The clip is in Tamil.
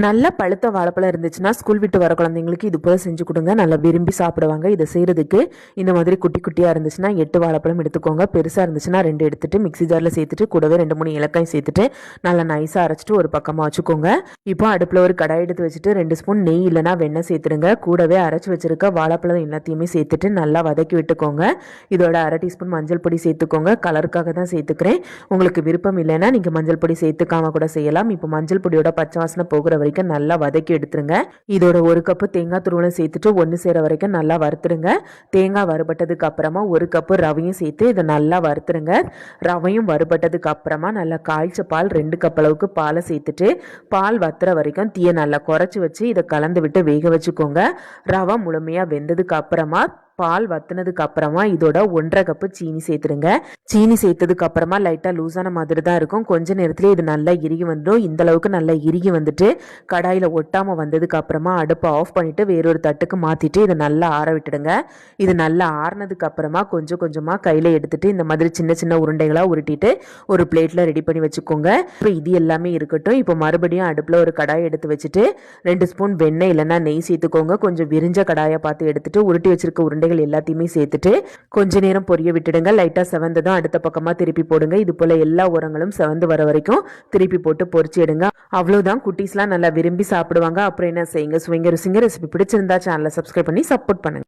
நல்ல பழுத்த வாழைப்பழம் இருந்துச்சுன்னா ஸ்கூல் விட்டு வர குழந்தைங்களுக்கு இது போல செஞ்சு கொடுங்க. நல்லா விரும்பி சாப்பிடுவாங்க. இதை செய்கிறதுக்கு இந்த மாதிரி குட்டி குட்டியாக இருந்துச்சுன்னா 8 வாழைப்பழம் எடுத்துக்கோங்க. பெருசாக இருந்துச்சுன்னா 2 எடுத்துட்டு மிக்ஸி ஜாரில் சேர்த்துட்டு கூடவே 2-3 ஏலக்காய் சேர்த்துட்டு நல்லா நைஸாக அரைச்சிட்டு ஒரு பக்கமாக வச்சுக்கோங்க. இப்போ அடுப்பில் ஒரு கடாய் எடுத்து வச்சுட்டு 2 ஸ்பூன் நெய் இல்லைனா வெண்ணெய் சேர்த்துருங்க. கூடவே அரைச்சி வச்சிருக்க வாழைப்பழம் எல்லாத்தையுமே சேர்த்துட்டு நல்லா வதக்கி விட்டுக்கோங்க. இதோட 1/2 டீஸ்பூன் மஞ்சள் பொடி சேர்த்துக்கோங்க. கலருக்காக தான் சேர்த்துக்கிறேன். உங்களுக்கு விருப்பம் இல்லைன்னா நீங்கள் மஞ்சள் பொடி சேர்த்துக்காம கூட செய்யலாம். இப்போ மஞ்சள் பொடியோட பச்சை வாசனை போகிற வரைக்கும் நல்லா வதக்கி எடுத்துருங்க. இதோட 1 கப்பு தேங்காய் துருவலும் சேர்த்துட்டு ஒன்று சேர வரைக்கும் நல்லா வறுத்துருங்க. தேங்காய் வறுபட்டதுக்கு அப்புறமா 1 கப்பு ரவையும் சேர்த்து இதை நல்லா வறுத்துருங்க. ரவையும் வறுபட்டதுக்கு அப்புறமா நல்லா காய்ச்ச பால் 2 கப் அளவுக்கு பாலை சேர்த்துட்டு பால் வத்துற வரைக்கும் தீயை நல்லா குறைச்சி வச்சு இதை கலந்து விட்டு வேக வச்சுக்கோங்க. ரவை முழுமையா வெந்ததுக்கு அப்புறமா பால் வத்துனதுக்கு அப்புறமா இதோட 1/2 கப்பு சீனி சேர்த்துருங்க. சீனி சேர்த்ததுக்கு அப்புறமா லைட்டாக லூஸான மாதிரி தான் இருக்கும். கொஞ்ச நேரத்துல இது நல்லா இறுகி வந்துடும். இந்த அளவுக்கு நல்லா இறுகி வந்துட்டு கடாயில் ஒட்டாம வந்ததுக்கு அப்புறமா அடுப்பை ஆஃப் பண்ணிட்டு வேறொரு தட்டுக்கு மாத்திட்டு இதை நல்லா ஆற விட்டுடுங்க. இது நல்லா ஆறுனதுக்கு அப்புறமா கொஞ்சம் கொஞ்சமா கையில எடுத்துட்டு இந்த மாதிரி சின்ன சின்ன உருண்டைகளா உருட்டிட்டு ஒரு பிளேட்ல ரெடி பண்ணி வச்சுக்கோங்க. இப்போ இது எல்லாமே இருக்கட்டும். இப்போ மறுபடியும் அடுப்புல ஒரு கடாய் எடுத்து வச்சுட்டு 2 ஸ்பூன் வெண்ணெய் இல்லைன்னா நெய் சேர்த்துக்கோங்க. கொஞ்சம் விரிஞ்ச கடாயை பார்த்து எடுத்துட்டு உருட்டி வச்சிருக்க உருண்டை எல்லாத்தையுமே சேர்த்துட்டு கொஞ்ச நேரம் பொரிய விட்டுடுங்க. லைட்டா செவந்ததும் அடுத்த பக்கமா திருப்பி போடுங்க. இது போல எல்லா உரங்களும் செவந்து வர வரைக்கும் திருப்பி போட்டு பொரிச்சு எடுங்க. அவ்வளவுதான். குட்டீஸ்லாம் நல்லா விரும்பி சாப்பிடுவாங்க. அப்புறம் என்ன செய்யுங்க, சுவைங்க ருசிங்க. ரெசிபி பிடிச்சிருந்தா சேனலை சப்ஸ்கிரைப் பண்ணி சப்போர்ட் பண்ணுங்க.